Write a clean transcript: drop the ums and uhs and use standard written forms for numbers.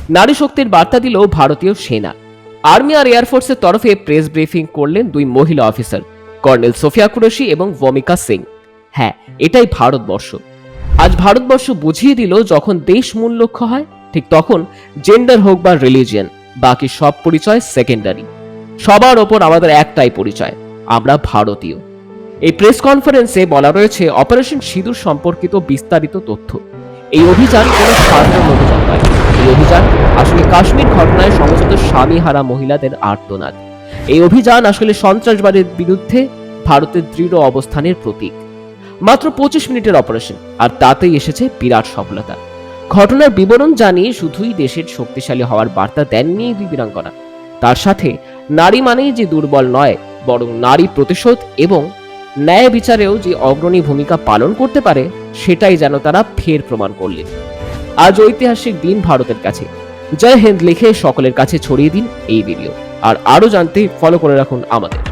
নারী শক্তির বার্তা দিল ভারতীয় সেনা। আর্মি আর এয়ারফোর্সের তরফে প্রেস ব্রিফিং করলেন দুই মহিলা অফিসার, কর্নেল সোফিয়া কুরেশি এবং ভূমিকা সিং। হ্যাঁ, এটাই ভারতবর্ষ। আজ ভারতবর্ষ বুঝিয়ে দিল, যখন দেশ মূল লক্ষ্য হয়, ঠিক তখন জেন্ডার হোক বা রিলিজিয়ন, বাকি সব পরিচয় সেকেন্ডারি। সবার ওপর আমাদের একটাই পরিচয়, আমরা ভারতীয়। এই প্রেস কনফারেন্সে বলা রয়েছে অপারেশন সিঁদুর সম্পর্কিত বিস্তারিত তথ্য। এই অভিযান কোনো সাধারণ অভিযান নয়। এই অভিযান আসলে কাশ্মীর ঘটনায় সমস্ত স্বামীহারা মহিলাদের আর্তনাদ। এই অভিযান আসলে সন্ত্রাসবাদের বিরুদ্ধে ভারতের দৃঢ় অবস্থানের প্রতীক। মাত্র 25 মিনিটের অপারেশন, আর তাতেই এসেছে বিরাট সফলতা। ঘটনার বিবরণ জানিয়ে শুধুই দেশের শক্তিশালী হওয়ার বার্তা দেননি দুই বীরাঙ্গনা, তার সাথে নারী মানেই যে দুর্বল নয়, বরং নারী প্রতিশোধ এবং ন্যায় বিচারেও যে অগ্রণী ভূমিকা পালন করতে পারে, সেটাই যেন তারা ফের প্রমাণ করলেন। আজ ঐতিহাসিক দিন ভারতের কাছে। জয় হিন্দ লিখে সকলের কাছে ছড়িয়ে দিন এই ভিডিও। আর আরো জানতে ফলো করে রাখুন আমাদের।